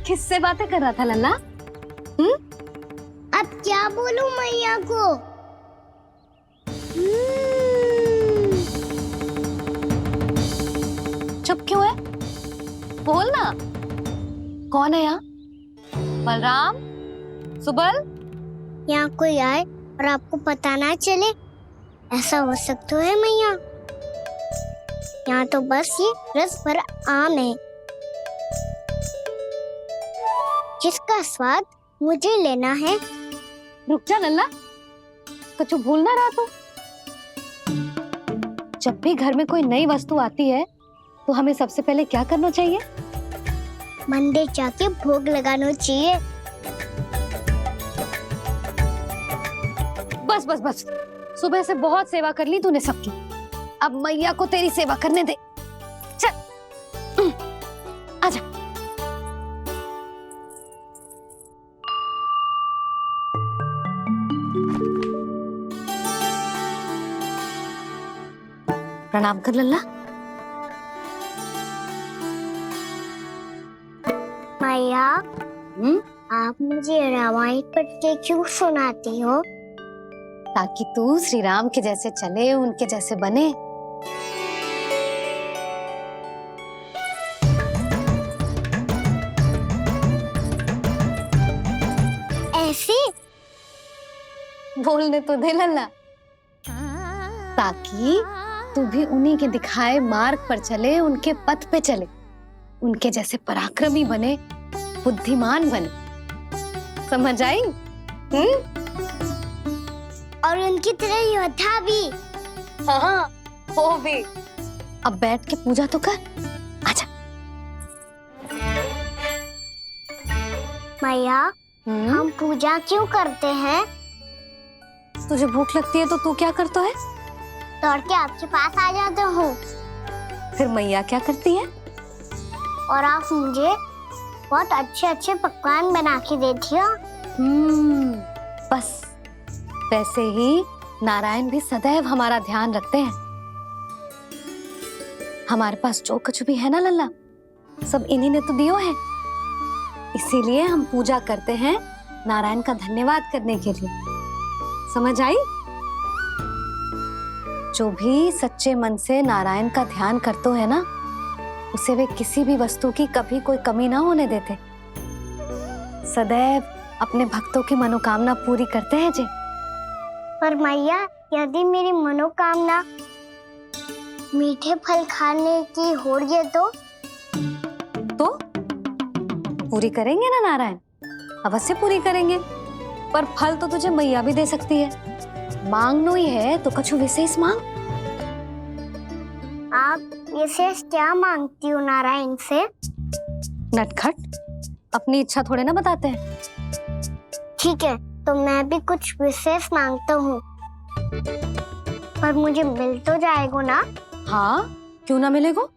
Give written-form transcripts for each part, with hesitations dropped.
किससे बातें कर रहा था लल्ला? अब क्या बोलूं मैया को? चुप क्यों है? बोल ना। कौन है यहाँ? बलराम, सुबल? यहाँ कोई आए और आपको पता ना चले, ऐसा हो सकता है मैया? यहाँ तो बस ये रस भरा आम है जिसका स्वाद मुझे लेना है। रुक जा लल्ला, कुछ भूल ना रहा तू। जब भी घर में कोई नई वस्तु आती है तो हमें सबसे पहले क्या करना चाहिए? मंदिर जाके भोग लगाना चाहिए। बस बस बस, सुबह से बहुत सेवा कर ली तूने सबकी, अब मैया को तेरी सेवा करने दे। चल आजा। प्रणाम कर लल्ला। मैया, आप मुझे रामायण पढ़ के क्यों सुनाती हो? ताकि तू श्री राम के जैसे चले, उनके जैसे बने। ऐसे बोलने तो दे लल्ला, ताकि तू भी उन्हीं के दिखाए मार्ग पर चले, उनके पथ पे चले, उनके जैसे पराक्रमी बने, बुद्धिमान बने। समझ आई? और उनकी तरह योद्धा भी। हाँ, वो भी। अब बैठ के पूजा तो कर। आजा। मैया, हम पूजा क्यों करते हैं? तुझे भूख लगती है तो तू क्या करता है? दौड़ के आपके पास आ जाता हूँ। फिर मैया क्या करती है? और आप मुझे बहुत अच्छे अच्छे पकवान बना के देती हो। बस वैसे ही नारायण भी सदैव हमारा ध्यान रखते हैं। हमारे पास जो कुछ भी है ना लल्ला, सब इन्हीं ने तो दियो है। इसीलिए हम पूजा करते हैं नारायण का धन्यवाद करने के लिए। समझ आई? जो भी सच्चे मन से नारायण का ध्यान करते है ना, उसे वे किसी भी वस्तु की कभी कोई कमी ना होने देते। सदैव अपने भक्तों की मनोकामना पूरी करते हैं जी। पर मैया, यदि मेरी मनोकामना मीठे फल खाने की हो रही तो पूरी करेंगे ना नारायण, अवश्य पूरी करेंगे। पर फल तो तुझे मैया भी दे सकती है। मांगनो ही है तो कुछ विशेष मांग। आप विशेष क्या मांगती हो नारायण से? नटखट, अपनी इच्छा थोड़े ना बताते हैं। ठीक है, तो मैं भी कुछ विशेष मांगता हूँ, पर मुझे मिल तो जाएगा ना? हाँ, क्यों ना मिलेगा।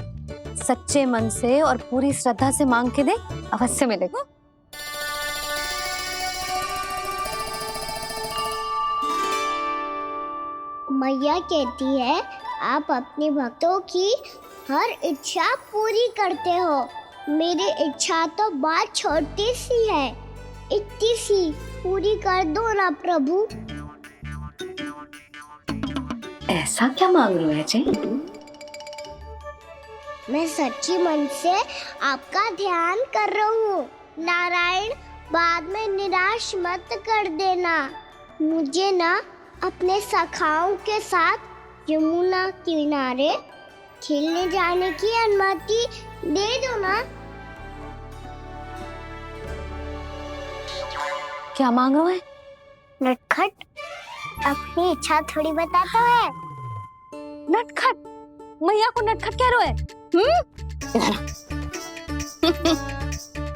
सच्चे मन से और पूरी श्रद्धा से मांग के दे, अवश्य मिलेगा। मैया कहती है आप अपने भक्तों की हर इच्छा पूरी करते हो। मेरी इच्छा तो बहुत छोटी सी है, इतनी सी पूरी कर दो ना प्रभु। ऐसा क्या मांग रहे हो जी? मैं सच्ची मन से आपका ध्यान कर रहा हूँ। नारायण, बाद में निराश मत कर देना। मुझे ना अपने सखाओं के साथ यमुना किनारे खेलने जाने की अनुमति दे दो ना। क्या मांग रहे हो? नटखट, अपनी इच्छा थोड़ी बताता है। नटखट? मैया को नटखट कह रहे हो?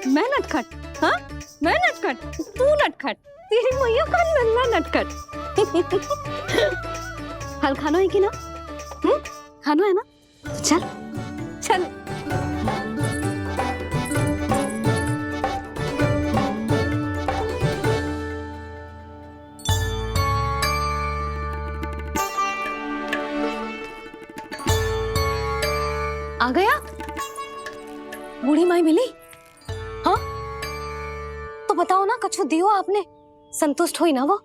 मैं नटखट? हाँ, मैं नटखट? तू नटखट? तेरी मैया का नल्ला नटखट। फल खाना है कि ना? खाना है ना? चल चल। आ गया? बूढ़ी माई मिली? हाँ, बताओ ना, कछु दियो आपने, संतुष्ट हुई ना वो?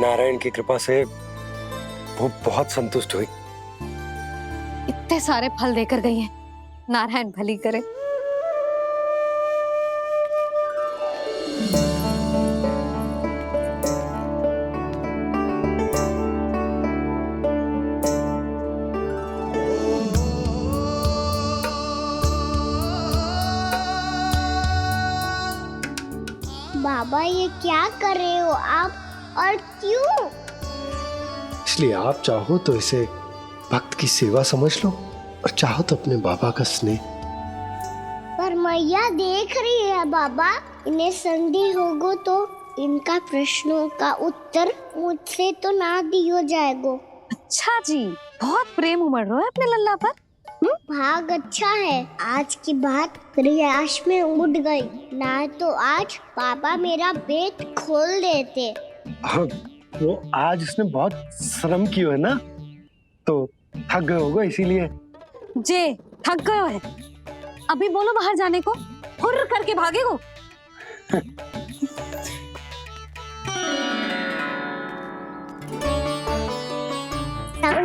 नारायण की कृपा से वो बहुत संतुष्ट हुई। इतने सारे फल देकर गई हैं, नारायण भली करे। बाबा ये क्या कर रहे हो आप, और क्यों? इसलिए आप चाहो तो इसे भक्त की सेवा समझ लो, और चाहो तो अपने बाबा का स्नेह। पर मैया देख रही है बाबा, इन्हें संदेह होगो तो इनका प्रश्नों का उत्तर मुझसे तो ना दियो जाएगो। अच्छा जी, बहुत प्रेम उमड़ रहा है अपने लल्ला पर। भाग अच्छा है, आज की बात प्रयास में उड़ गई, ना तो आज पापा मेरा पेट खोल देते। वो आज उसने बहुत श्रम किया है ना, तो थक गए होगा इसीलिए। जे थक गयो है, अभी बोलो बाहर जाने को, हुर्र करके भागेगो।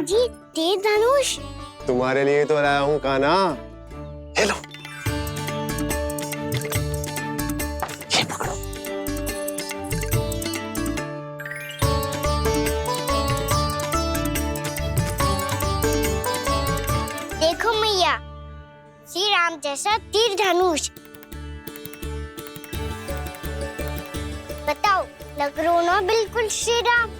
जी तेज धनुष तुम्हारे लिए तो लाया हूँ कान्हा। ले लो। ये पकड़ो। देखो मैया, श्री राम जैसा तीर धनुष। बताओ, लग रहा ना बिल्कुल श्री राम?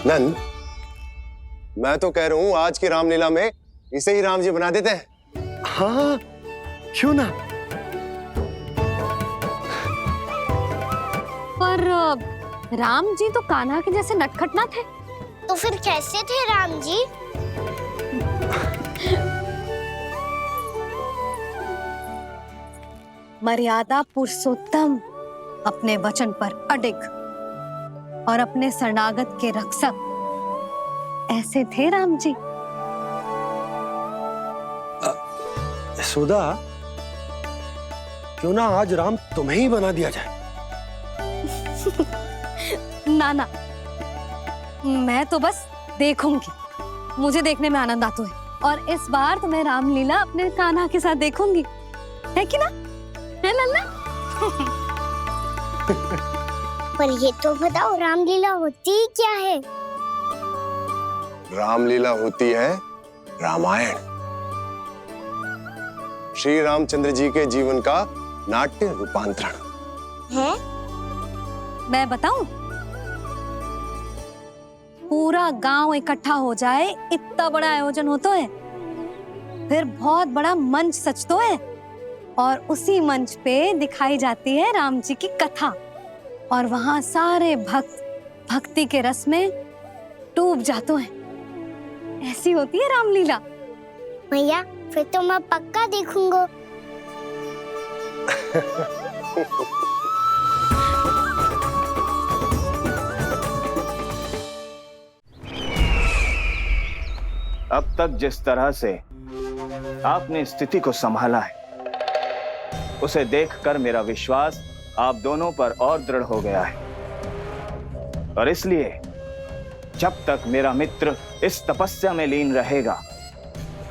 नंद, मैं तो कह रहा हूँ आज की रामलीला में इसे ही राम जी बना देते हैं। हाँ, क्यों ना। पर राम जी तो कान्हा के जैसे नटखट ना थे। तो फिर कैसे थे राम जी? मर्यादा पुरुषोत्तम, अपने वचन पर अडिग और अपने शरणागत के रक्षक, ऐसे थे राम जी। यशोदा, क्यों ना आज राम तुम्हें ही बना दिया जाए। ना ना, मैं तो बस देखूंगी, मुझे देखने में आनंद आता है, और इस बार तो मैं रामलीला अपने कान्हा के साथ देखूंगी, है कि ना, है लल्ला? पर ये तो बताओ, रामलीला होती क्या है? रामलीला होती है रामायण, श्री रामचंद्र जी के जीवन का नाट्य रूपांतरण है। मैं बताऊं, पूरा गांव इकट्ठा हो जाए, इतना बड़ा आयोजन होता है, फिर बहुत बड़ा मंच सजतो है, और उसी मंच पे दिखाई जाती है राम जी की कथा, और वहां सारे भक्त भक्ति के रस में डूब जाते हैं। ऐसी होती है रामलीला। भैया, फिर तो मैं पक्का देखूंगा। अब तक जिस तरह से आपने स्थिति को संभाला है, उसे देखकर मेरा विश्वास आप दोनों पर और दृढ़ हो गया है, और इसलिए जब तक मेरा मित्र इस तपस्या में लीन रहेगा,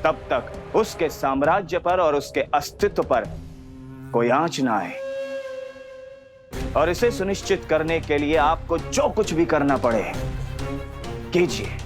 तब तक उसके साम्राज्य पर और उसके अस्तित्व पर कोई आंच ना आए। और इसे सुनिश्चित करने के लिए आपको जो कुछ भी करना पड़े कीजिए।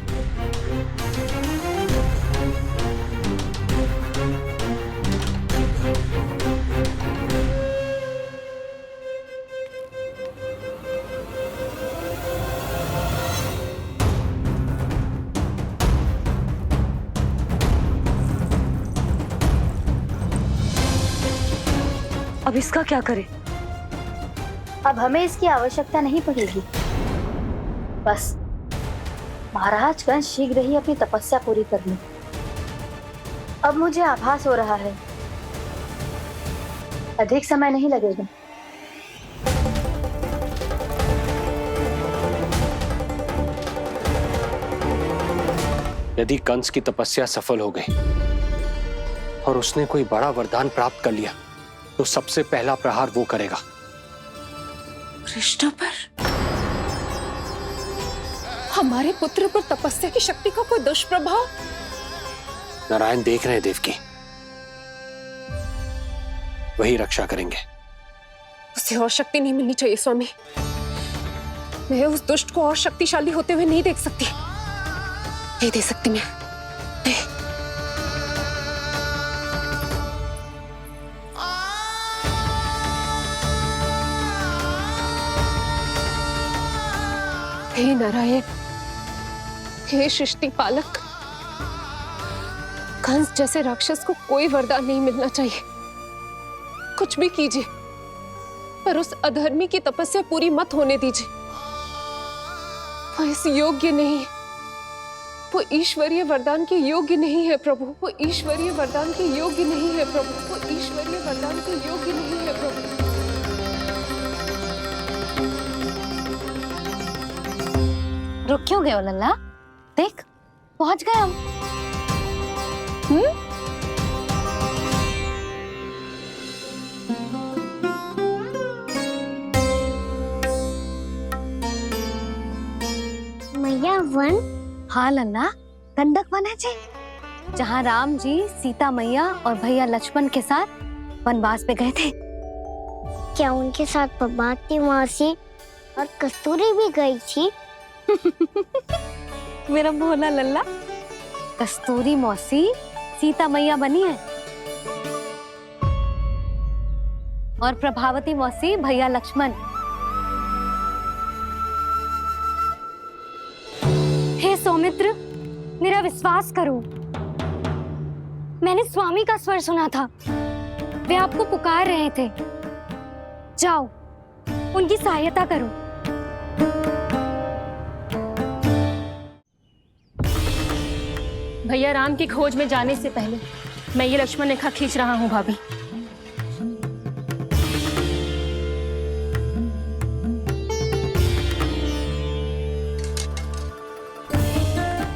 अब इसका क्या करें? अब हमें इसकी आवश्यकता नहीं पड़ेगी। बस महाराज कंस शीघ्र ही अपनी तपस्या पूरी कर ली। अब मुझे आभास हो रहा है अधिक समय नहीं लगेगा। यदि कंस की तपस्या सफल हो गई और उसने कोई बड़ा वरदान प्राप्त कर लिया तो सबसे पहला प्रहार वो करेगा। कृष्ण पर, हमारे पुत्र पर तपस्या की शक्ति का कोई दुष्प्रभाव? नारायण देख रहे हैं देवकी, वही रक्षा करेंगे। उसे और शक्ति नहीं मिलनी चाहिए स्वामी। मैं उस दुष्ट को और शक्तिशाली होते हुए नहीं देख सकती, नहीं दे सकती मैं। हे नारायण, हे सृष्टि पालक, कंस जैसे राक्षस को कोई वरदान नहीं मिलना चाहिए। कुछ भी कीजिए पर उस अधर्मी की तपस्या पूरी मत होने दीजिए। वो इस योग्य नहीं है, वो ईश्वरीय वरदान के योग्य नहीं है प्रभु। वो ईश्वरीय वरदान के योग्य नहीं है प्रभु। वो ईश्वरीय वरदान के योग्य नहीं है प्रभु। रुक क्यों गए हो लल्ला? देख पहुंच गए हम। मैया वन? हाँ लल्ला, गंडक वन है जी, जहाँ राम जी सीता मैया और भैया लक्ष्मण के साथ वनवास पे गए थे। क्या उनके साथ पद्मावती मौसी और कस्तूरी भी गई थी? मेरा भोला लल्ला, कस्तूरी मौसी सीता मैया बनी है और प्रभावती मौसी भैया लक्ष्मण। हे सौमित्र, मेरा विश्वास करो, मैंने स्वामी का स्वर सुना था। वे आपको पुकार रहे थे। जाओ उनकी सहायता करो। भैया राम की खोज में जाने से पहले मैं ये लक्ष्मण रेखा खींच रहा हूँ भाभी।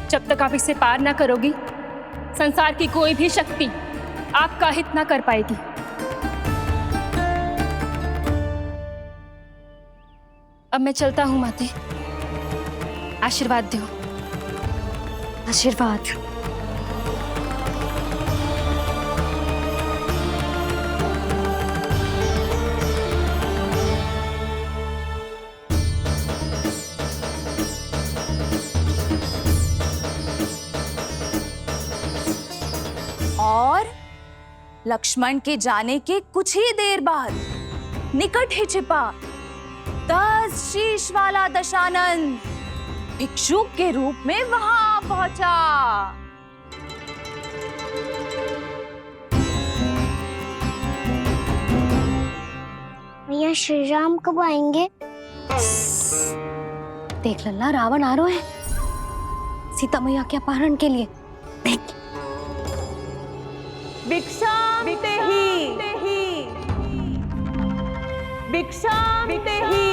जब तक आप इसे पार ना करोगी, संसार की कोई भी शक्ति आपका हित ना कर पाएगी। अब मैं चलता हूँ माते, आशीर्वाद दो। आशीर्वाद। और लक्ष्मण के जाने के कुछ ही देर बाद निकट ही छिपा 10 शीश वाला दशानन भिक्षुक के रूप में वहां पहुंचा। भैया श्री राम कब आएंगे? देख लल्ला, रावण आ रहे हैं सीता मैया के अपहरण के लिए। देख भिक्षाम देहि, भिक्षाम देहि।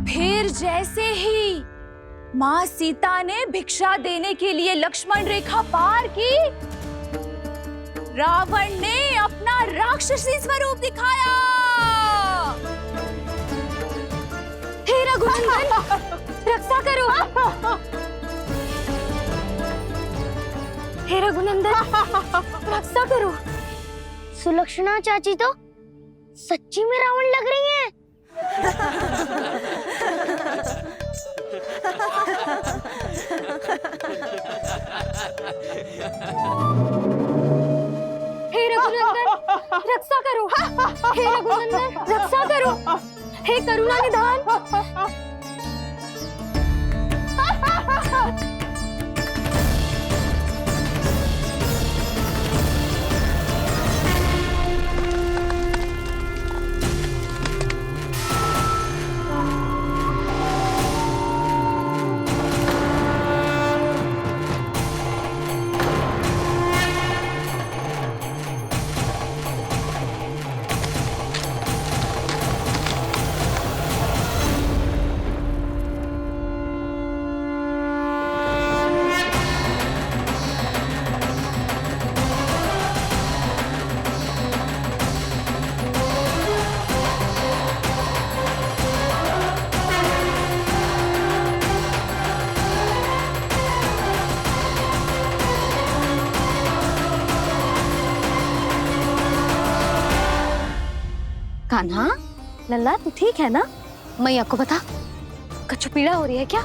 फिर जैसे ही माँ सीता ने भिक्षा देने के लिए लक्ष्मण रेखा पार की, रावण ने अपना राक्षसी स्वरूप दिखाया। हे रघुनंदन, रक्षा करो। हे रघुनंदन, रक्षा करो। सुलक्षणा चाची तो सच्ची में रावण लग रही हैं। हे रघुनंदन रक्षा करो, हे रघुनंदन रक्षा करो, हे करुणा निधान। कान्हा, लल्ला तू ठीक है ना? मैया को बता, कछु पीड़ा हो रही है क्या?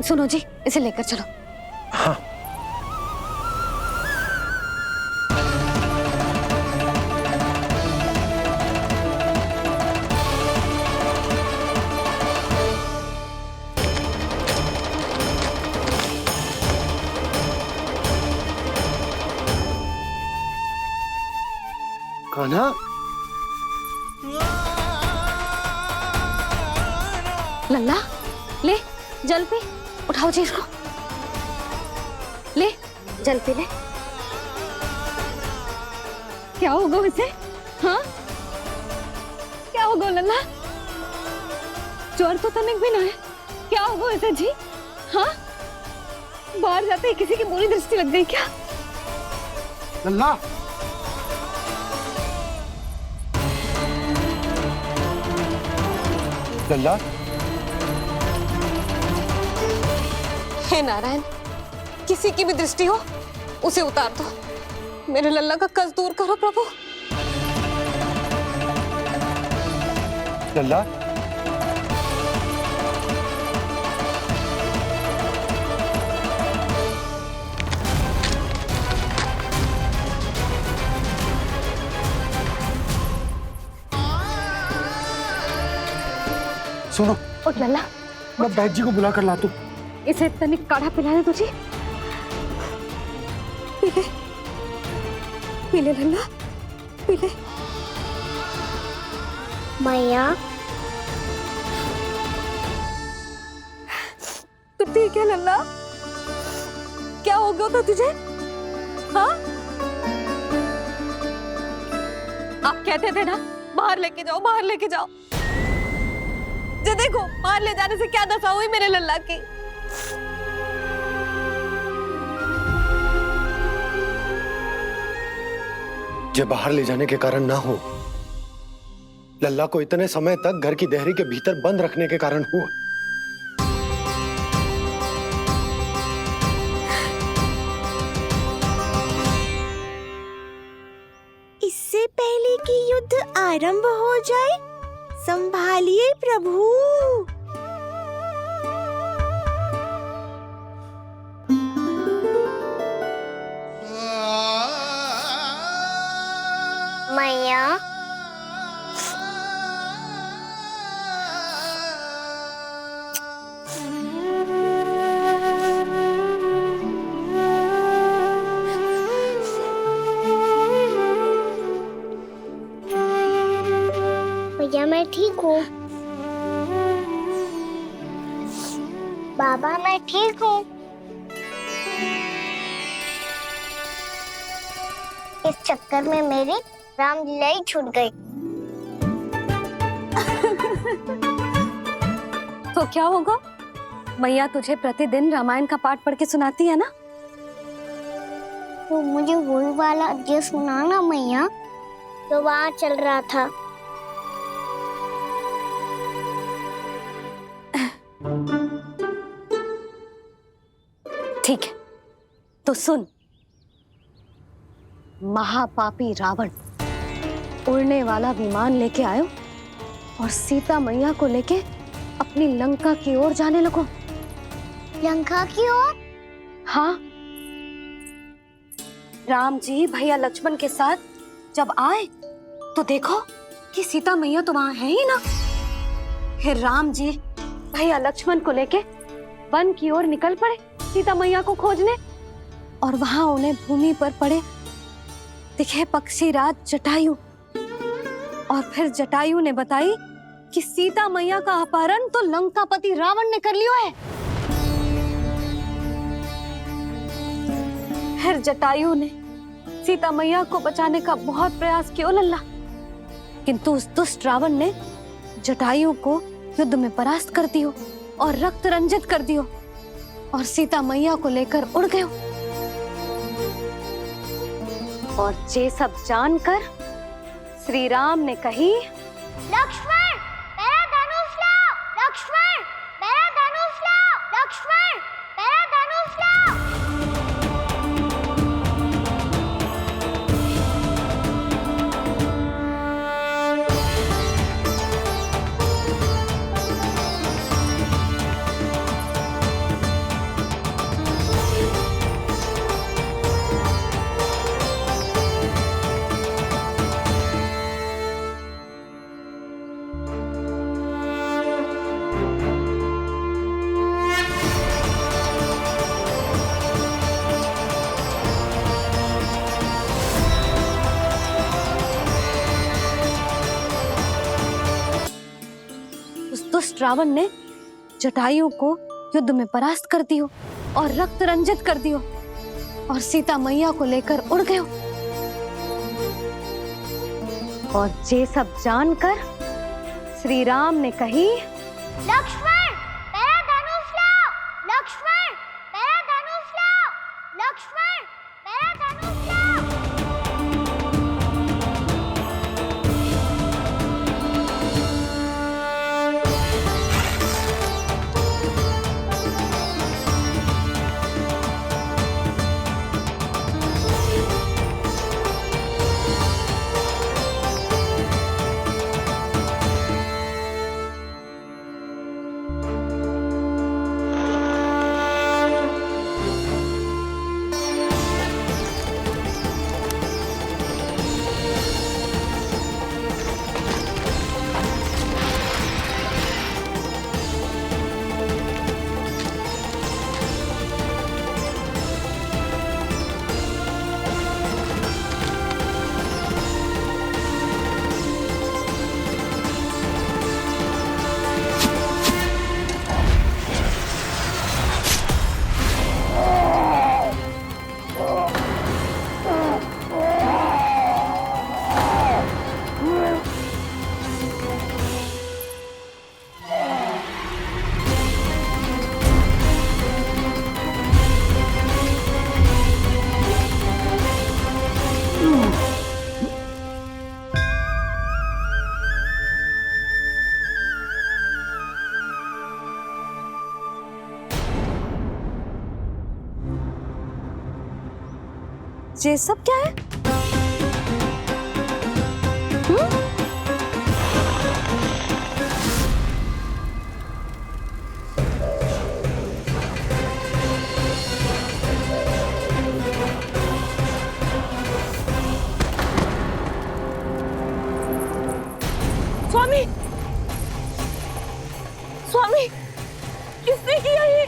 सुनो जी, इसे लेकर चलो। हाँ। कान्हा, लल्ला ले जल पी, उठाओ जी इसको, ले जल पी ले। क्या होगा उसे? हाँ क्या होगा लल्ला? ज्वर तो तनिक भी ना है, क्या होगा उसे जी? हाँ बाहर जाते ही किसी की बुरी दृष्टि लग गई क्या? लल्ला, लल्ला, हे नारायण, किसी की भी दृष्टि हो उसे उतार दो, मेरे लल्ला का कष्ट दूर करो प्रभु। लल्ला, सुनो, उठ लल्ला, मैं बैद जी को बुला कर लाता हूँ। इसे तनिक काढ़ा पिला दे तुझे। पी ले, पी ले लल्ला, पी ले। मैया तू ठीक है लल्ला? क्या हो गया था तुझे? हाँ आप कहते थे ना बाहर लेके जाओ, बाहर लेके जाओ। जे देखो बाहर ले जाने से क्या दशा हुई मेरे लल्ला की। जे बाहर ले जाने के कारण ना हो, लल्ला को इतने समय तक घर की देहरी के भीतर बंद रखने के कारण हुआ। इससे पहले कि युद्ध आरंभ हो जाए, संभालिए प्रभु। मैया भैया मैं ठीक हूँ। बाबा मैं ठीक हूँ। इस चक्कर में मेरी रामलीला ही छूट गई। तो क्या होगा? मैया तुझे प्रतिदिन रामायण का पाठ पढ़ के सुनाती है ना? तो मुझे वही वाला अध्याय सुनाना मैया, तो वहाँ चल रहा था। ठीक है, तो सुन। महापापी रावण उड़ने वाला विमान लेके आयो और सीता मैया को लेके अपनी लंका की ओर जाने लगो। लंका की ओर? हाँ, राम जी भैया लक्ष्मण के साथ जब आए तो देखो कि सीता मैया तो वहां है ही ना। फिर राम जी भैया लक्ष्मण को लेके वन की ओर निकल पड़े सीता मैया को खोजने, और वहां उन्हें भूमि पर पड़े दिखे पक्षी राज जटायु। और फिर जटायु ने बताई कि सीता मैया का अपहरण तो लंकापति रावण ने कर लियो है। फिर जटायु ने सीता मैया को बचाने का बहुत प्रयास किया लल्ला, किंतु उस दुष्ट रावण ने जटायु को युद्ध में परास्त कर दियो और रक्त रंजित कर दियो और सीता मैया को लेकर उड़ गयो। और ये सब जानकर श्री राम ने कही, लक्ष्मण मेरा धनुष लाओ, लक्ष्मण मेरा धनुष लाओ, लक्ष्मण मेरा धनुष लाओ। दुष्ट रावण ने जटायु को युद्ध में परास्त कर दियो और रक्त रंजित कर दियो और सीता मैया को लेकर उड़ गयो। और ये सब जानकर श्री राम ने कही, लक्ष्मण मेरा धनुष लाओ, लक्ष्मण मेरा धनुष लाओ, लक्ष्मण मेरा धनुष लाओ। ये सब क्या है? स्वामी, स्वामी, किसने किया ये?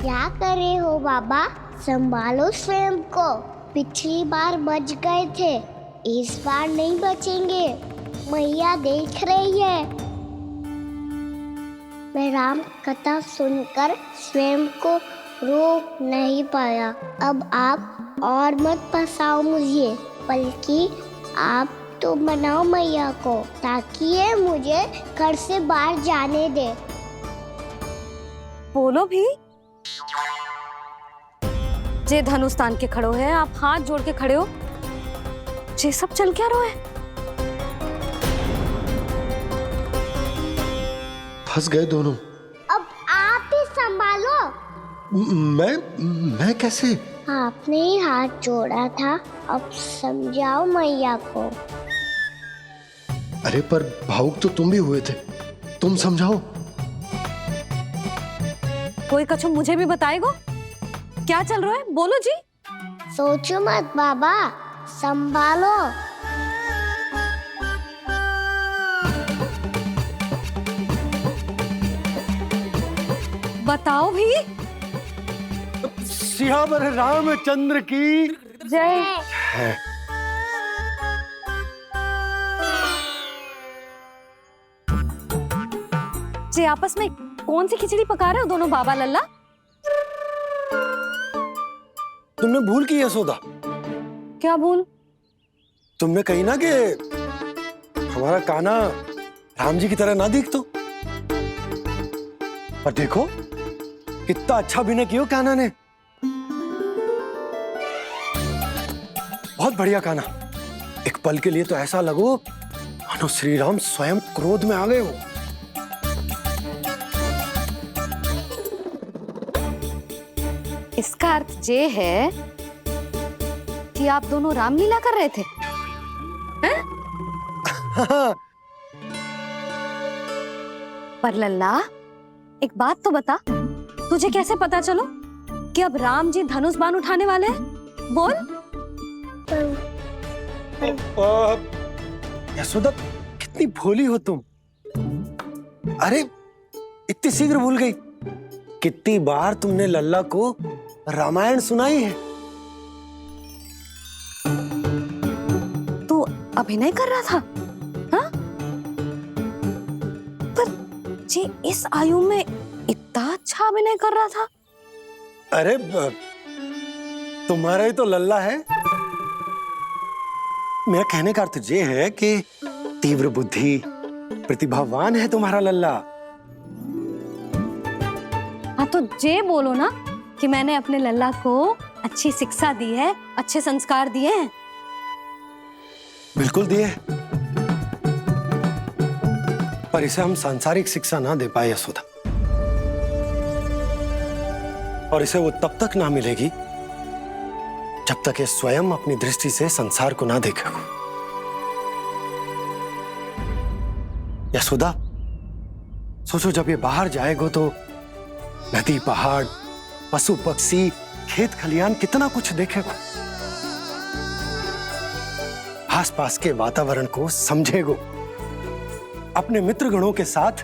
क्या कर रहे हो बाबा? संभालो स्वयं को। पिछली बार बच गए थे, इस बार नहीं बचेंगे। मैया देख रही है। मैं राम कथा सुनकर स्वयं को रोक नहीं पाया। अब आप और मत फंसाओ मुझे, बल्कि आप तो मनाओ मैया को, ताकि ये मुझे घर से बाहर जाने दे। बोलो भी। जे धनुष तान के खड़ो है, आप हाथ जोड़ के खड़े हो, ये सब चल क्या रहा है? फंस गए दोनों। अब आप ही संभालो। मैं कैसे? आपने ही हाथ जोड़ा था, अब समझाओ मैया को। अरे पर भावुक तो तुम भी हुए थे, तुम समझाओ। कोई कछु मुझे भी बताएगो? क्या चल रहा है, बोलो जी। सोचो मत बाबा, संभालो। बताओ भी। सियावर रामचंद्र की जय। है। जी आपस में कौन सी खिचड़ी पका रहे हो दोनों बाबा लल्ला? तुमने भूल की यशोदा? क्या भूल? तुमने कही ना कि हमारा कान्हा राम जी की तरह ना दिख तो। पर देखो कितना अच्छा अभिनय किया कान्हा ने। बहुत बढ़िया कान्हा। एक पल के लिए तो ऐसा लगो मानो श्री राम स्वयं क्रोध में आ गए हो। इसका अर्थ ये है कि आप दोनों रामलीला कर रहे थे, हैं? पर लल्ला एक बात तो बता, तुझे कैसे पता चलो कि अब राम जी धनुष बाण उठाने वाले हैं? बोल। यशोदा कितनी भोली हो तुम। अरे इतनी शीघ्र भूल गई। कितनी बार तुमने लल्ला को रामायण सुनाई है। तू अभिनय कर रहा था, हाँ? पर जी इस आयु में इतना अच्छा अभिनय कर रहा था। अरे तुम्हारा ही तो लल्ला है। मेरा कहने का अर्थ ये है कि तीव्र बुद्धि, प्रतिभावान है तुम्हारा लल्ला। हाँ तो ये बोलो ना कि मैंने अपने लल्ला को अच्छी शिक्षा दी है, अच्छे संस्कार दिए हैं। बिल्कुल दिए, पर इसे हम सांसारिक शिक्षा ना दे पाए यशोदा। और इसे वो तब तक ना मिलेगी जब तक ये स्वयं अपनी दृष्टि से संसार को ना देखेगा। यशोदा सोचो, जब ये बाहर जाएगा तो नदी, पहाड़, पशु पक्षी, खेत खलियान कितना कुछ देखेगा। आसपास के वातावरण को समझेगो, अपने मित्रगणों के साथ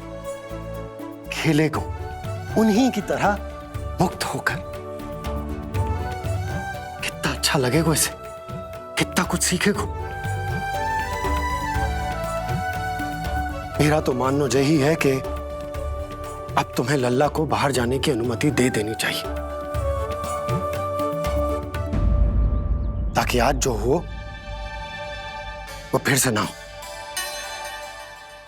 खेलेगो, उन्हीं की तरह मुक्त होकर। कितना अच्छा लगेगा इसे, कितना कुछ सीखेगो। मेरा तो मानना यही है कि अब तुम्हें लल्ला को बाहर जाने की अनुमति दे देनी चाहिए, ताकि आज जो हो वो फिर से ना हो।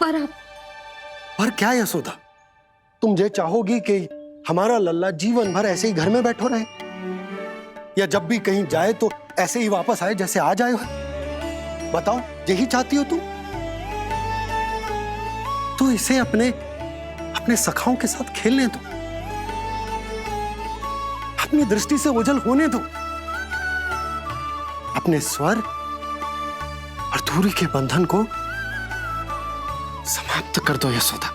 पर क्या यशोदा, तुम ये चाहोगी कि हमारा लल्ला जीवन भर ऐसे ही घर में बैठो रहे, या जब भी कहीं जाए तो ऐसे ही वापस आए जैसे आज आए हो? बताओ, यही चाहती हो तुम? तो इसे अपने सखाओं के साथ खेलने दो, अपनी दृष्टि से ओझल होने दो, अपने स्वर और दूरी के बंधन को समाप्त कर दो यशोदा।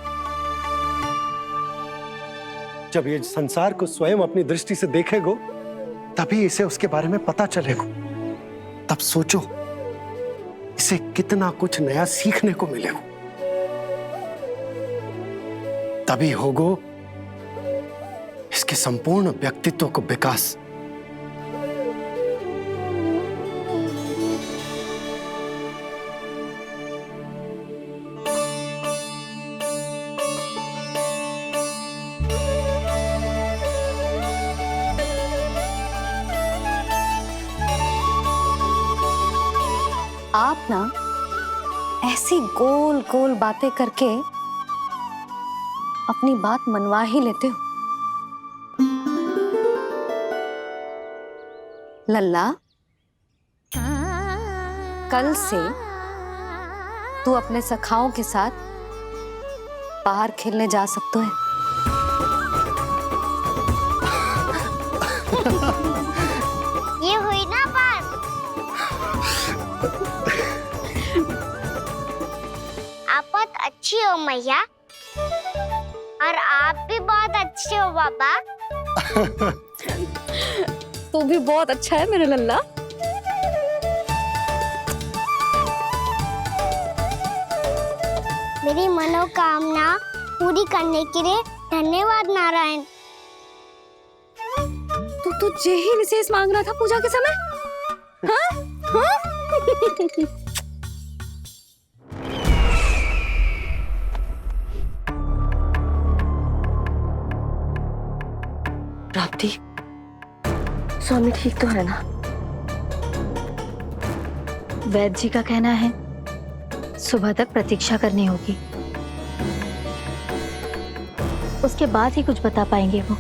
जब ये संसार को स्वयं अपनी दृष्टि से देखेगो, तभी इसे उसके बारे में पता चलेगा। तब सोचो इसे कितना कुछ नया सीखने को मिलेगा। तभी होगो इसके संपूर्ण व्यक्तित्व को विकास। आप ना ऐसी गोल गोल बातें करके अपनी बात मनवा ही लेते हो। लल्ला, कल से तू अपने सखाओं के साथ बाहर खेलने जा सकते है। ये हुई ना बात। आप बहुत अच्छी हो मैया, और आप भी बहुत अच्छे हो बाबा। तू भी बहुत अच्छा है मेरा लल्ला। मेरी मनोकामना पूरी करने के लिए धन्यवाद नारायण। तू तुझे ही विशेष मांग रहा था पूजा के समय? हाँ? हाँ? प्राप्ति, स्वामी ठीक तो है ना? वैद्य जी का कहना है सुबह तक प्रतीक्षा करनी होगी, उसके बाद ही कुछ बता पाएंगे वो।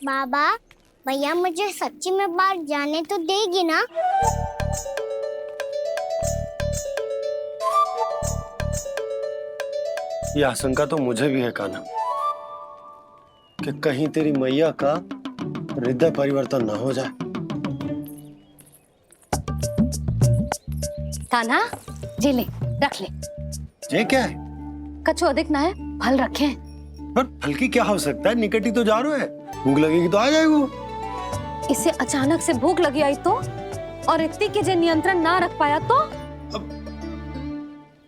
बाबा, भैया मुझे सच्ची में बाहर जाने तो देगी ना? ये आशंका तो मुझे भी है कान्हा, कि कहीं तेरी मैया का हृदय परिवर्तन न हो जाए। कान्हा, जी ले, रख ले। ये क्या है? कछु अधिक ना है, फल रखे। पर फल की क्या आवश्यकता है? निकट ही तो जा रहे हैं, भूख लगेगी तो आ जाए वो। इसे अचानक से भूख लगी आई तो, और इतनी के जे नियंत्रण ना रख पाया तो?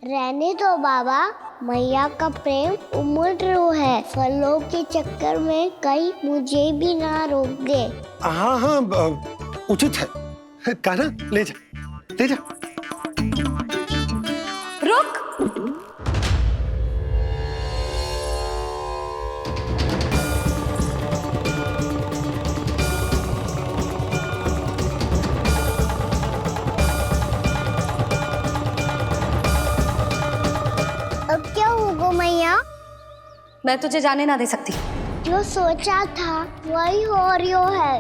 रहने दो बाबा, मैया का प्रेम उमड़ रो है। फलों के चक्कर में कहीं मुझे भी ना रोक दे। हाँ हाँ, उचित है। कान्हा, ले जा, ले जा। रुक। अब क्या होगा मैया? मैं तुझे जाने ना दे सकती। जो सोचा था वही हो रियो है।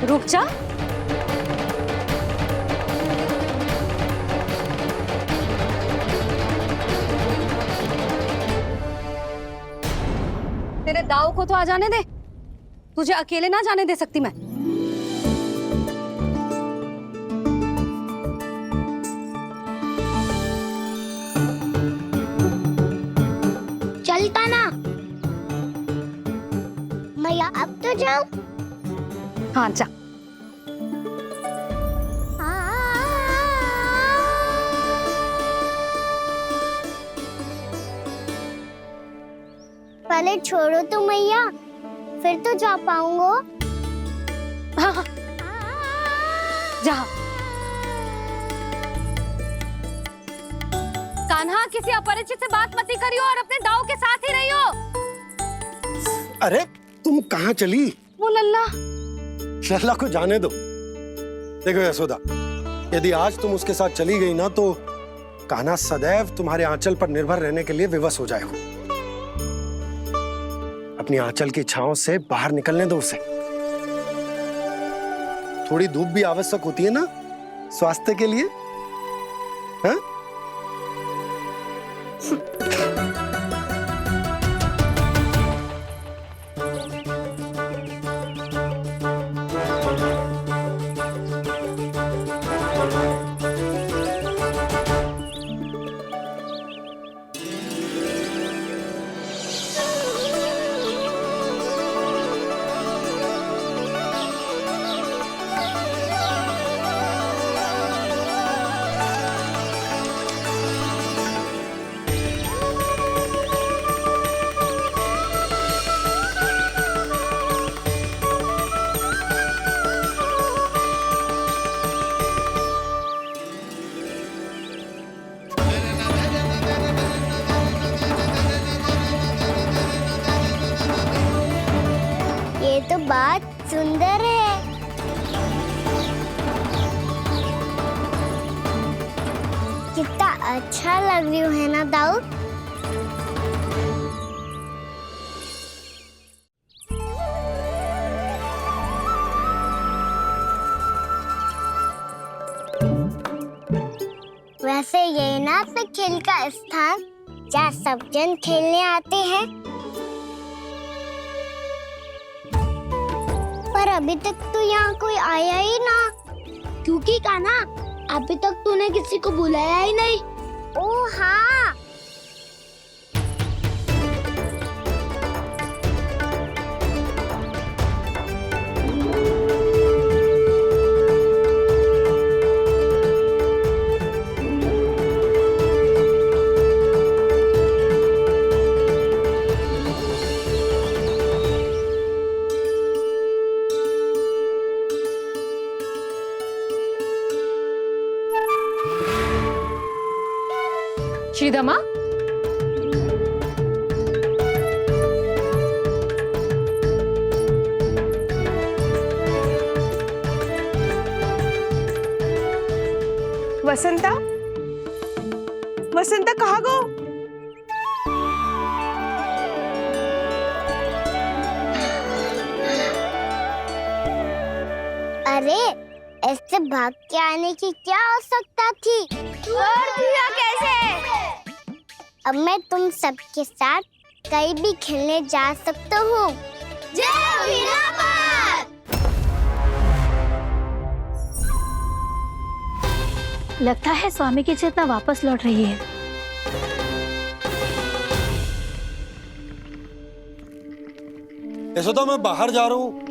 रुक जा। तेरे दाव को तो आ जाने दे, तुझे अकेले ना जाने दे सकती मैं। चलता ना मैया, अब तो जाओ। हाँ जा। पहले छोड़ो तो मैया, फिर तो जा पाऊंगा। हाँ हाँ, जा। कान्हा, किसी अपरिचित से बात मत करियो और अपने दाव के साथ ही रहियो। अरे तुम कहाँ चली? वो लल्ला। लल्ला को जाने दो। देखो यशोदा, यदि आज तुम उसके साथ चली गई ना तो कान्हा सदैव तुम्हारे आंचल पर निर्भर रहने के लिए विवश हो जाएगा। अपनी आंचल की छांव से बाहर निकलने दो उसे। थोड़ी धूप भी आवश्यक होती है ना स्वास्थ्य के लिए, हाँ? ये तो बात सुंदर है। कितना अच्छा लग रही है ना दाऊ। वैसे ये ना अपने खेल का स्थान जहाँ सब जन खेलने आते हैं, पर अभी तक तो यहाँ कोई आया ही ना। क्योंकि कान्हा अभी तक तूने किसी को बुलाया ही नहीं। ओ हाँ, श्रीदमा, वसंता, वसंता कहाँ गो? अरे ऐसे भाग के आने की क्या आवश्यकता थी? और दिया कैसे? अब मैं तुम सबके साथ कहीं भी खेलने जा सकता हूँ। जय वीरापात! लगता है स्वामी की चेतना वापस लौट रही है। यशोदा, मैं बाहर जा रहा हूँ।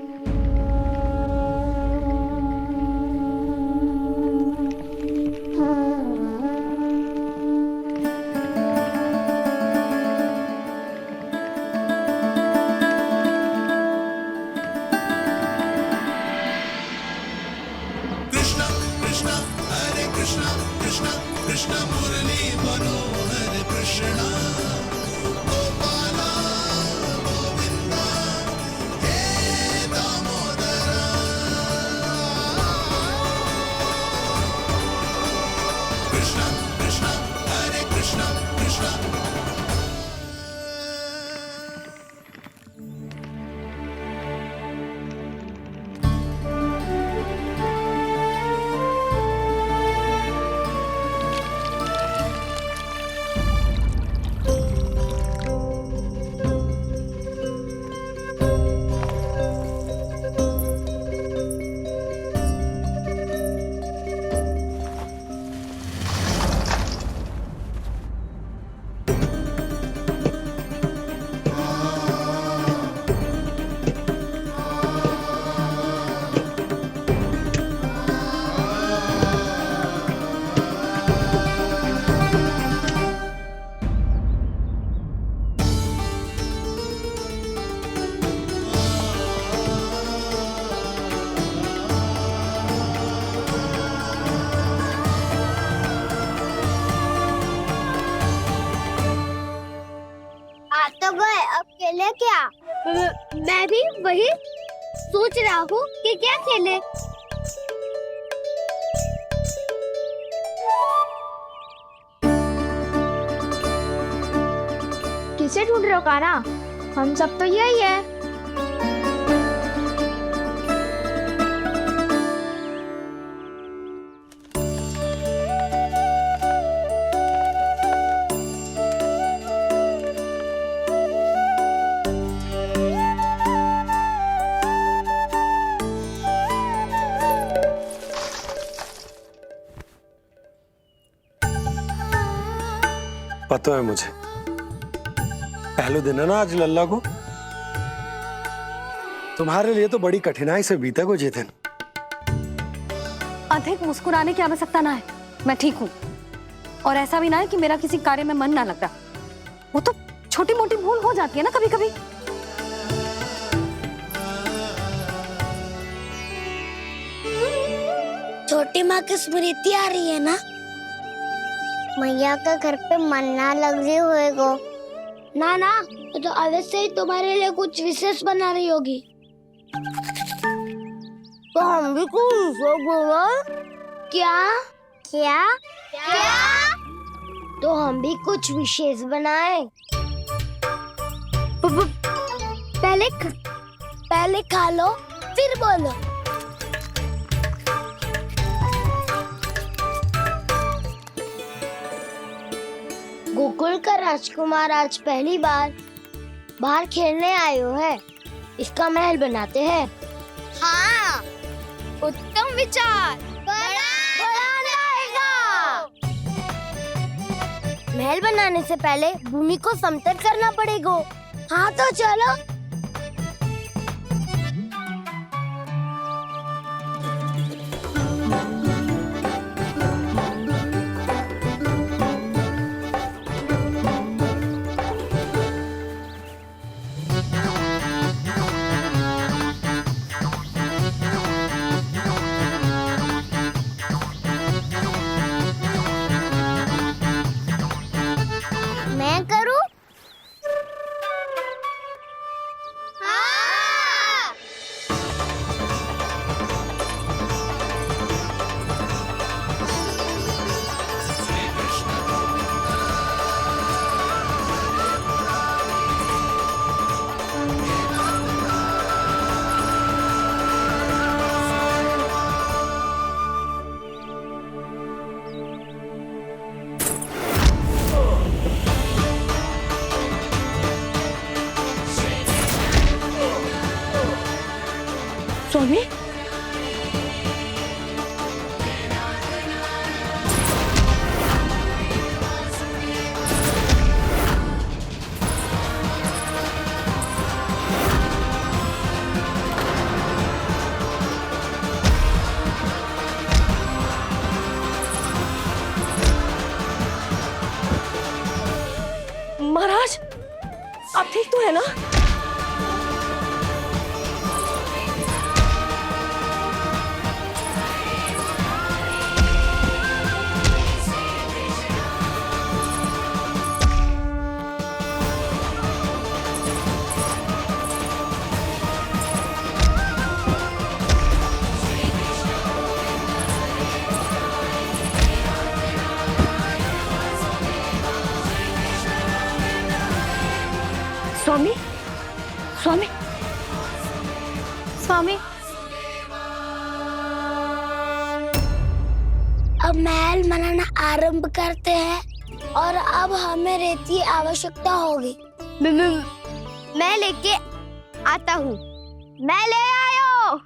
तो गए, अब खेले क्या? मैं भी वही सोच रहा हूँ कि क्या खेले। किसे ढूंढ रहे हो कान्हा? हम सब तो यही है। पता है मुझे, पहले दिन है ना आज लल्ला को। तुम्हारे लिए तो बड़ी कठिनाई से बीता को ये दिन। अधिक मुस्कुराने की आवश्यकता ना है, मैं ठीक हूँ। और ऐसा भी ना है कि मेरा किसी कार्य में मन ना लग रहा। वो तो छोटी मोटी भूल हो जाती है ना कभी कभी। छोटी माँ की स्मृति आ रही है ना? मैया का घर पे मन ना लग रही होएगो। ना ना, तो अवश्य ही तुम्हारे लिए कुछ विशेष बना रही होगी। तो हम भी कुछ क्या? क्या? क्या? हम भी कुछ विशेष बनाएं। पहले खा लो फिर बोलो। गोकुल का राजकुमार आज पहली बार बाहर खेलने आए हो है, इसका महल बनाते हैं। हाँ, उत्तम विचार। बड़ा रहेगा। महल बनाने से पहले भूमि को समतल करना पड़ेगा। हाँ तो चलो। मैं करूं? हाँ। स्वामी, महाराज आप ठीक तो है ना? स्वामी, स्वामी, स्वामी, अब महल बनाना आरंभ करते हैं और अब हमें रेत की आवश्यकता होगी। मैं लेके आता हूँ। मैं ले आयो।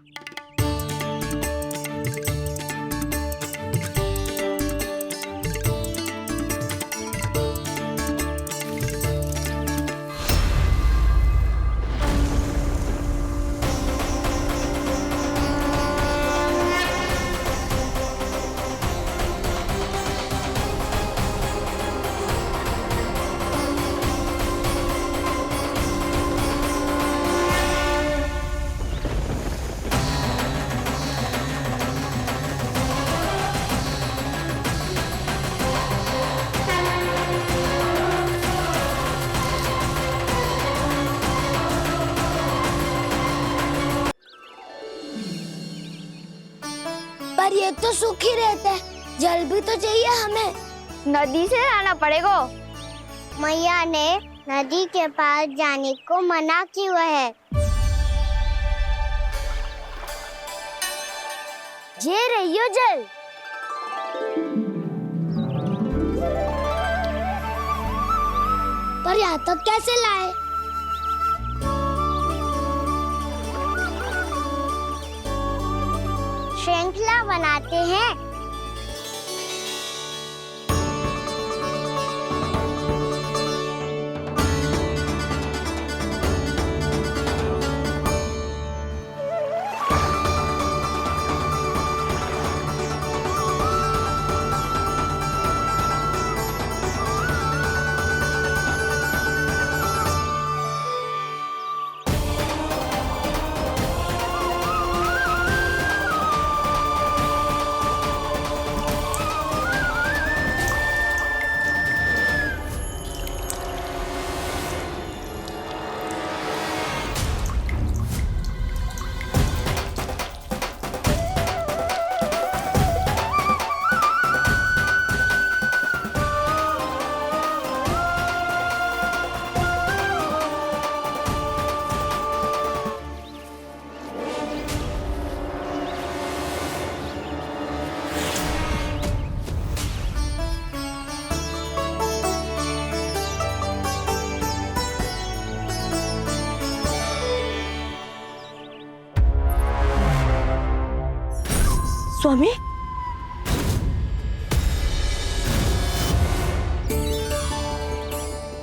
पर ये तो सूखी रहता है, जल भी तो चाहिए हमें। नदी से लाना पड़ेगा। मैया ने नदी के पास जाने को मना किया है। जे रहियो जल। पर यहाँ तक कैसे लाए? श्रृंखला बनाते हैं। स्वामी,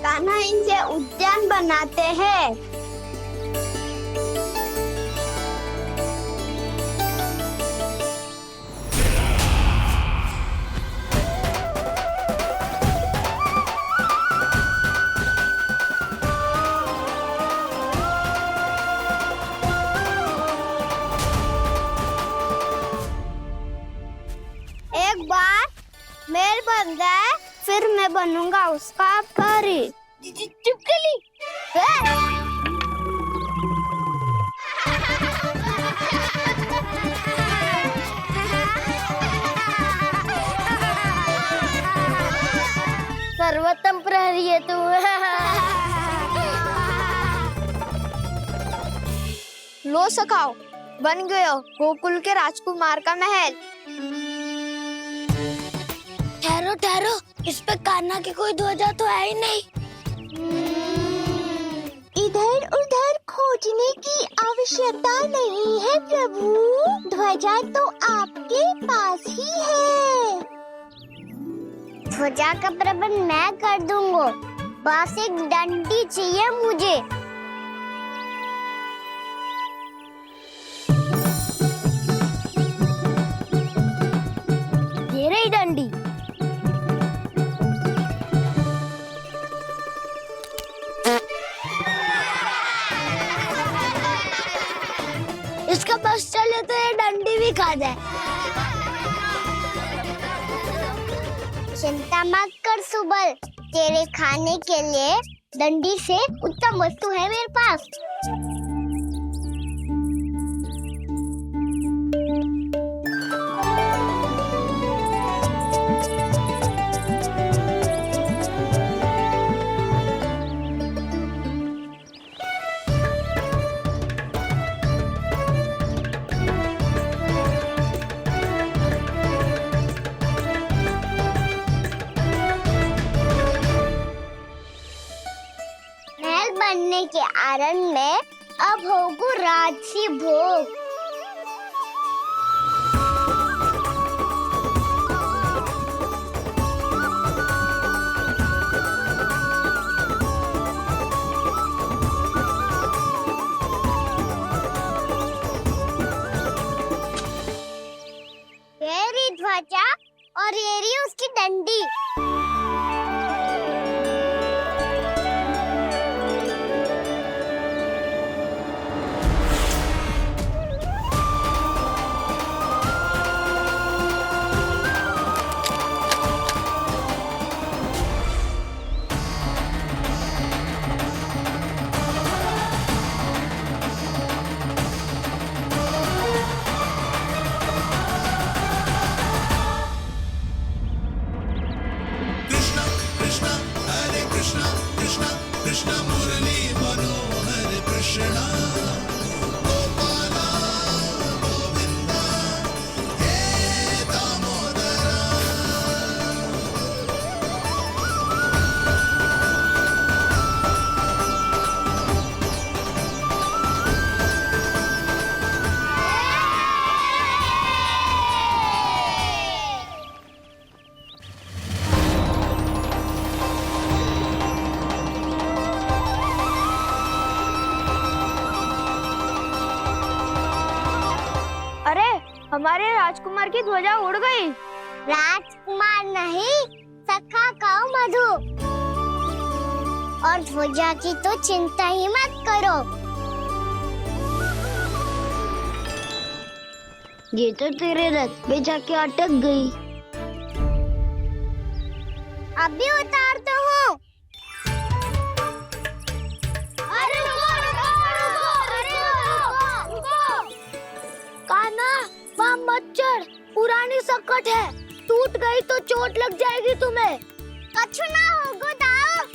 कान्हा इनसे उद्यान बनाते हैं। एक बार मेल बन जाए फिर मैं बनूंगा उसका परी। चिपकली सर्वोत्तम प्रहरी है तू। लो सखाओ, बन गयो गोकुल के राजकुमार का महल। ठहरो ठहरो, इस पे कान्हा की कोई ध्वजा तो है ही नहीं। इधर उधर खोजने की आवश्यकता नहीं है प्रभु, ध्वजा तो आपके पास ही है। ध्वजा का प्रबंध मैं कर दूंगा, बस एक डंडी चाहिए मुझे। ये रही डंडी। इसका बस चले तो ये डंडी भी खा जाए। चिंता मत कर सुबल, तेरे खाने के लिए डंडी से उत्तम वस्तु है मेरे पास। बनने के आनंद में अब होगू राजसी भोग। ये रही ध्वजा और ये रही उसकी डंडी। हमारे राजकुमार की ध्वजा उड़ गई। राजकुमार नहीं, सखा कहो मधु। और ध्वजा की तो चिंता ही मत करो, ये तो तेरे रथ पे जाके अटक गई। अभी उतारता हूँ। मत चढ़, पुरानी सकट है, टूट गई तो चोट लग जाएगी तुम्हें। कछु ना होगा दाऊ।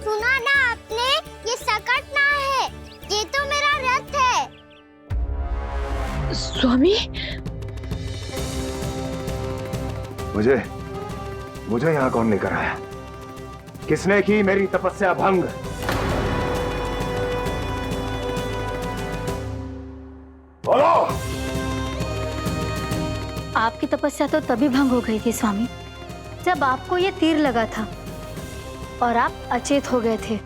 सुना ना आपने, ये सकट ना है, ये तो मेरा रथ है। स्वामी, मुझे यहाँ कौन लेकर आया? किसने की मेरी तपस्या भंग? बोलो। आपकी तपस्या तो तभी भंग हो गई थी स्वामी, जब आपको ये तीर लगा था और आप अचेत हो गए थे।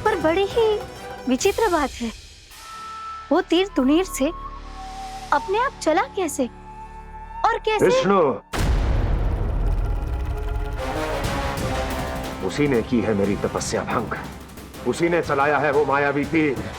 पर बड़ी ही विचित्र बात है, वो तीर तुनीर से अपने आप चला कैसे और कैसे? विष्णु, उसी ने की है मेरी तपस्या भंग, उसी ने चलाया है वो मायावी तीर।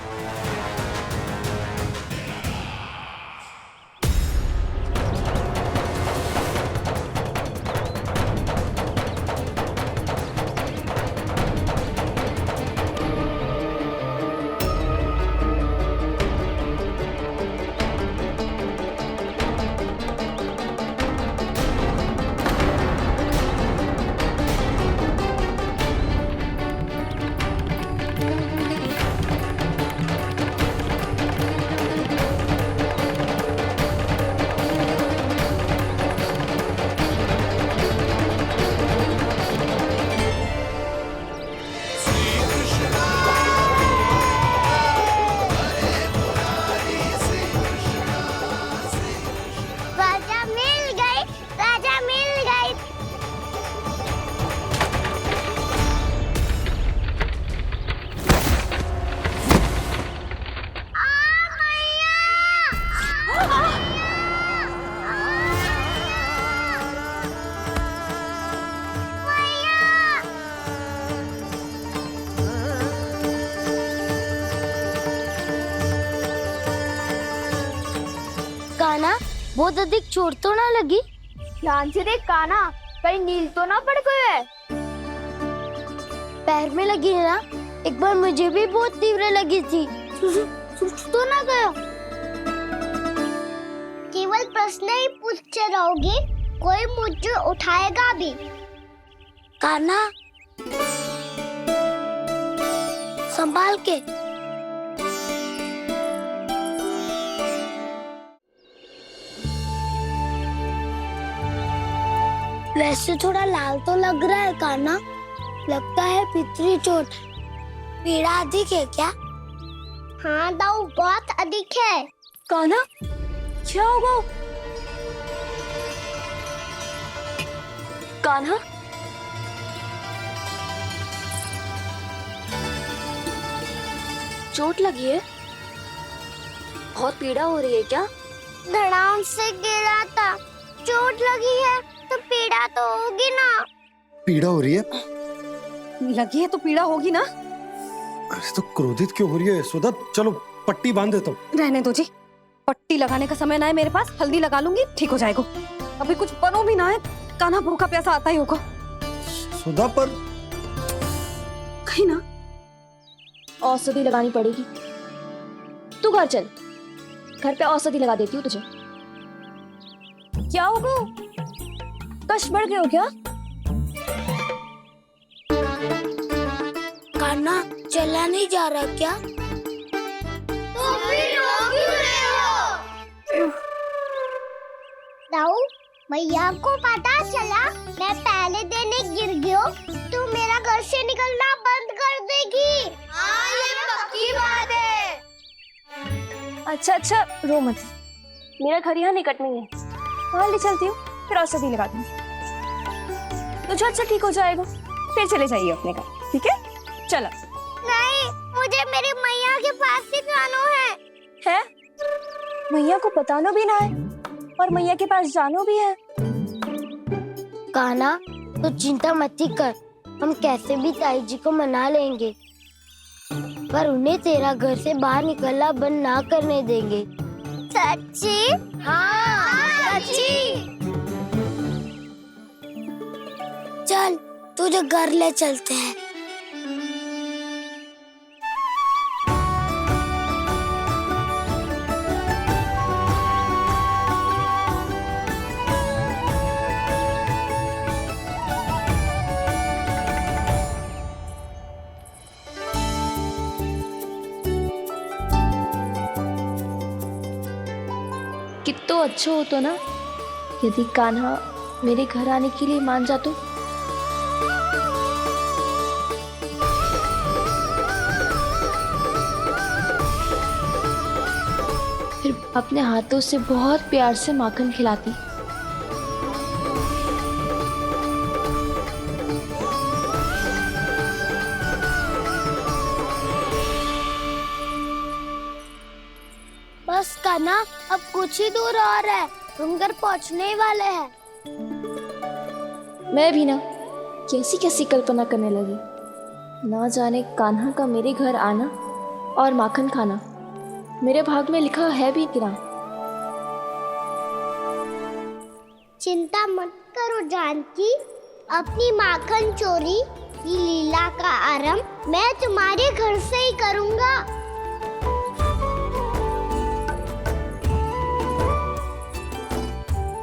कान्हा, बहुत अधिक चोट तो ना लगी? ध्यान से देख कान्हा, कहीं नील तो ना पड़ गए? पैर में लगी है ना? एक बार मुझे भी बहुत तीव्र लगी थी। सूझ तो ना गया? केवल प्रश्न ही पूछते रहोगे, कोई मुझे उठाएगा भी? कान्हा, संभाल के। वैसे थोड़ा लाल तो लग रहा है कान्हा, लगता है पितरी चोट। पीड़ा अधिक है क्या? हाँ दाऊ, बहुत अधिक है। कान्हा, क्या होगा? कान्हा, चोट लगी है? बहुत पीड़ा हो रही है क्या? धड़ाम से गिरा था, चोट लगी है तो पीड़ा तो होगी ना। पीड़ा हो रही है? लगी है तो पीड़ा होगी ना। अरे तो क्रोधित क्यों हो रही है यशोदा? चलो पट्टी बांध देता हूँ। रहने दो जी, पट्टी लगाने का समय ना है मेरे पास, हल्दी लगा लूंगी, ठीक हो जाएगा। अभी कुछ बनो भी ना है, कान्हा भूखा प्यासा आता ही होगा। सुधा पर कहीं ना औषधि लगानी पड़ेगी। तू घर चल, घर पे औषधि लगा देती हूँ तुझे। क्या होगा? कष्ट बढ़ गए हो क्या? कान्हा, चला नहीं जा रहा क्या? तो फिर रो क्यों रहे हो? दाऊ, मैया को पता चला मैं पहले दिन ही गिर गया तो मेरा घर से निकलना बंद कर देगी। हाँ, ये पक्की बात है। अच्छा अच्छा, रो मत, मेरा घर यहाँ निकट में है, वहाँ ले चलती हूँ, फिर औषधि लगा दूंगी। तो झट से ठीक हो जाएगा, फिर चले जाइए अपने घर, ठीक है? चलो। नहीं, मुझे मेरी मैया के पास ही जाना है। मैया को बताना भी ना है और मैया के पास जाना भी है। कान्हा, तो चिंता मत ही कर, हम कैसे भी ताई जी को मना लेंगे, पर उन्हें तेरा घर से बाहर निकलना बंद ना करने देंगे। सच्ची? हाँ, सच्ची। चल, तुझे घर ले चलते हैं। कितना अच्छा हो तो ना यदि कान्हा मेरे घर आने के लिए मान जा तो। अपने हाथों से बहुत प्यार से माखन खिलाती। बस कान्हा, अब कुछ ही दूर और है, हम घर पहुंचने ही वाले हैं। मैं भी ना कैसी कैसी कल्पना करने लगी। ना जाने कान्हा का मेरे घर आना और माखन खाना मेरे भाग में लिखा है भी कि ना। चिंता मत करो जानकी, अपनी माखन चोरी की लीला का आरंभ मैं तुम्हारे घर से ही करूंगा।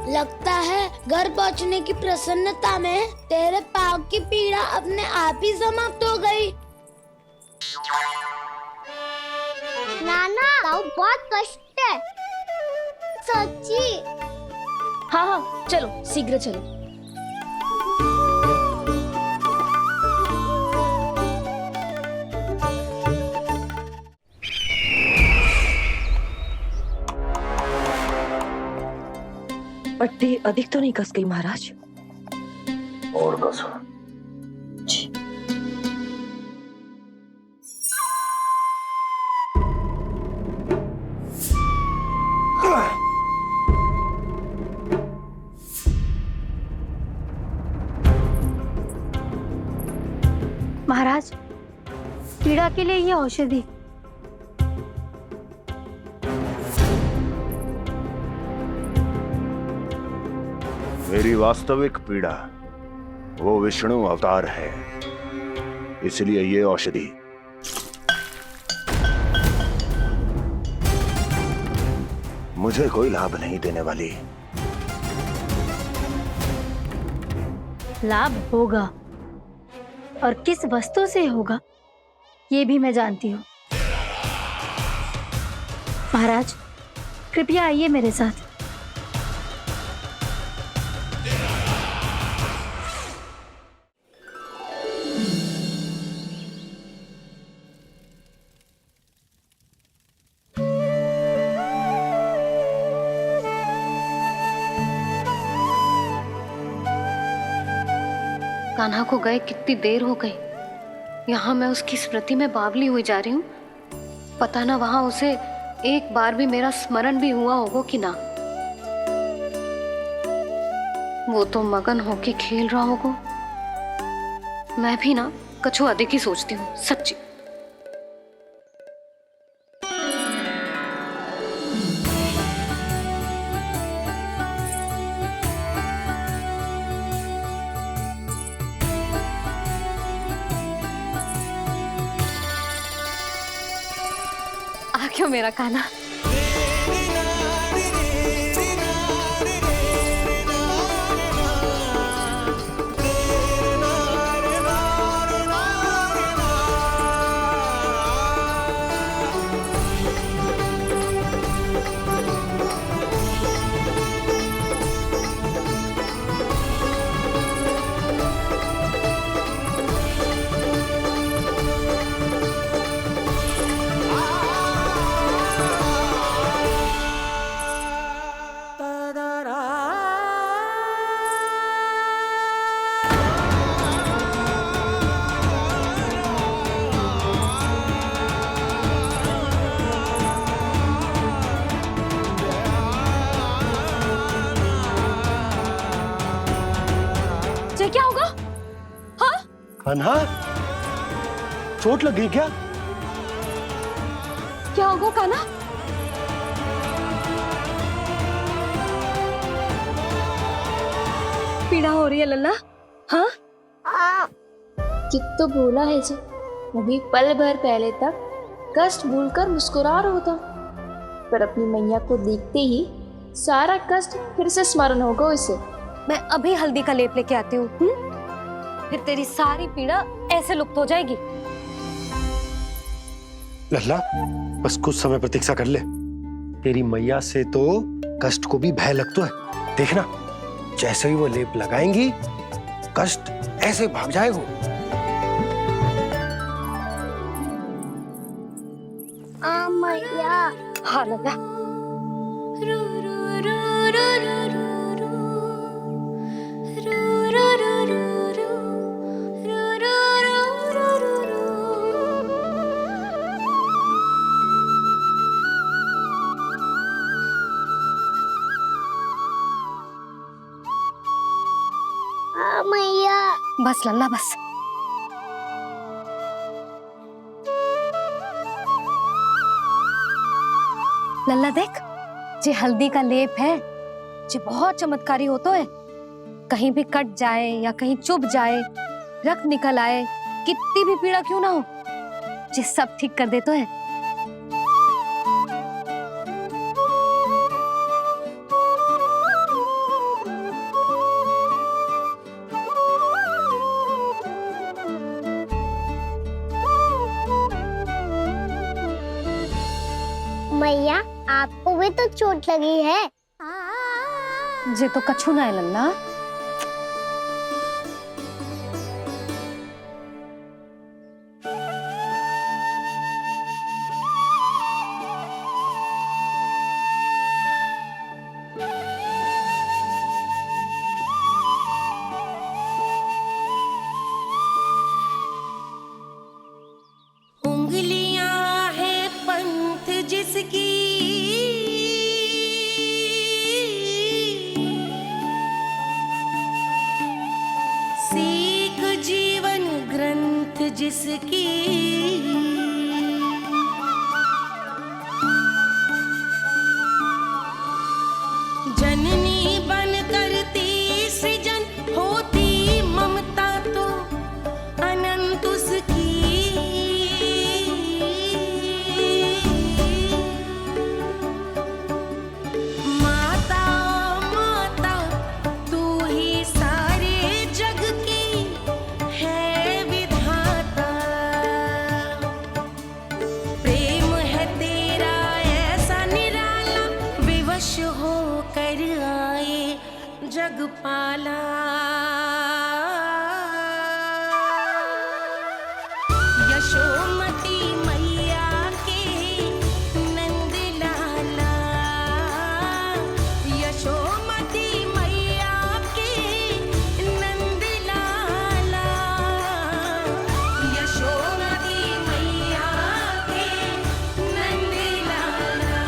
लगता है घर पहुंचने की प्रसन्नता में तेरे पाँव की पीड़ा अपने आप ही समाप्त हो गई। नाना, पाँव बहुत कष्ट है, सच्ची। हाँ हाँ, चलो शीघ्र चलो। पट्टी अधिक तो नहीं कस गई महाराज? और कसो। महाराज, पीड़ा के लिए ये औषधि। मेरी वास्तविक पीड़ा वो विष्णु अवतार है, इसलिए ये औषधि। मुझे कोई लाभ नहीं देने वाली। लाभ होगा, और किस वस्तु से होगा ये भी मैं जानती हूँ। महाराज, कृपया आइए मेरे साथ। कान्हा को गए कितनी देर हो गई। यहाँ मैं उसकी स्मृति में बावली हुई जा रही हूँ। पता ना वहां उसे एक बार भी मेरा स्मरण भी हुआ होगा कि ना। वो तो मगन होके खेल रहा होगा। मैं भी ना कछु अधिक ही सोचती हूँ, सच्ची। आ क्यों मेरा कान्हा? क्या होगा? हाँ? कान्हा, चोट लग गई क्या? क्या होगा कान्हा? पीड़ा हो रही है लल्ला? हाँ? कित तो भूला है जी, अभी पल भर पहले तक कष्ट भूलकर मुस्कुरा रहा था, पर अपनी मैया को देखते ही सारा कष्ट फिर से स्मरण होगा उसे। मैं अभी हल्दी का लेप लेके आती हूँ, फिर तेरी सारी पीड़ा ऐसे लुप्त हो जाएगी। लल्ला, बस कुछ समय प्रतीक्षा कर ले। तेरी मैया से तो कष्ट को भी भय लगता है। देखना, जैसे ही वो लेप लगाएंगी, कष्ट ऐसे भाग जाएगा। मैया। हाँ लल्ला, मैया। बस लल्ला बस। लल्ला देख, जे हल्दी का लेप है जे बहुत चमत्कारी होतो है। कहीं भी कट जाए या कहीं चुभ जाए, रक्त निकल आए, कितनी भी पीड़ा क्यों ना हो, जे सब ठीक कर देतो है। मैया, आपको भी तो चोट लगी है। जे तो कछु ना है लल्ला। उंगलियां है पंथ जिसकी, सीख जीवन ग्रंथ जिसकी, जननी बन करती सृजन होती ममता तो अनंत उसकी। माता माता तू ही सारे जग की है विधाता, प्रेम है तेरा ऐसा निराला, विवश हो कर आए जग पाला। यशोमती मैया के नंद लाला, यशोमती मैया के नंद लाला, यशोमती मैया के नंद लाला,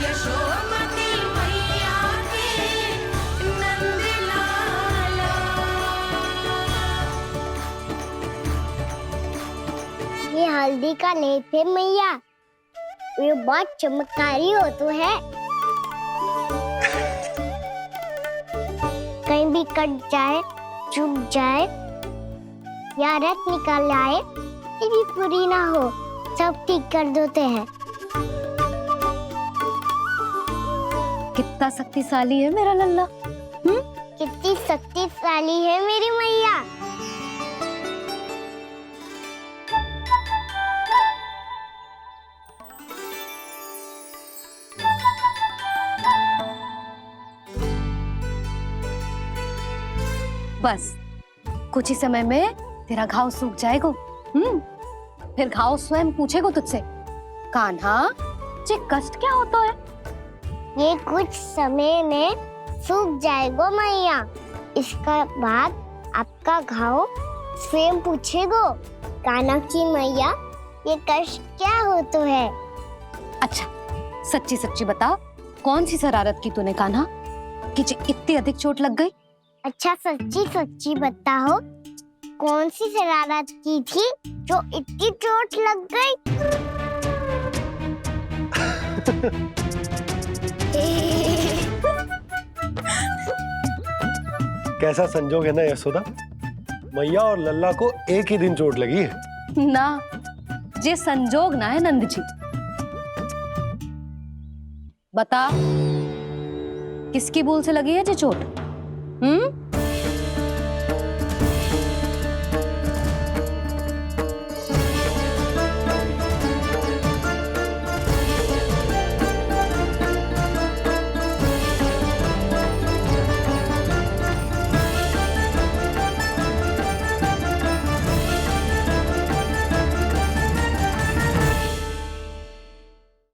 यशोमती मैया के नंद लाला। ये हल्दी का लेप है मैया, ये बहुत चमत्कारी हो तो है। कहीं भी कट जाए, चुभ जाए या रक्त निकल आए, ये भी पूरी ना हो, सब ठीक कर देते हैं। कितना शक्तिशाली है मेरा लल्ला। कितनी शक्तिशाली है मेरी मैया। बस कुछ ही समय में तेरा घाव सूख जाएगा। फिर घाव स्वयं पूछेगा तुझसे, कान्हा जे कष्ट क्या होता है? ये कुछ समय में सूख जाएगा मैया। इसका बाद आपका घाव स्वयं पूछेगा, कान्हा की मैया ये कष्ट क्या होता है। अच्छा सच्ची सच्ची बता, कौन सी शरारत की तूने कान्हा कि जे इतनी अधिक चोट लग गई? अच्छा सच्ची सच्ची बताओ, कौन सी शरारत की थी जो इतनी चोट लग गई? कैसा संजोग है ना यशोदा, मैया और लल्ला को एक ही दिन चोट लगी है। ना, जे संजोग ना है नंद जी। बता, किसकी भूल से लगी है जे चोट?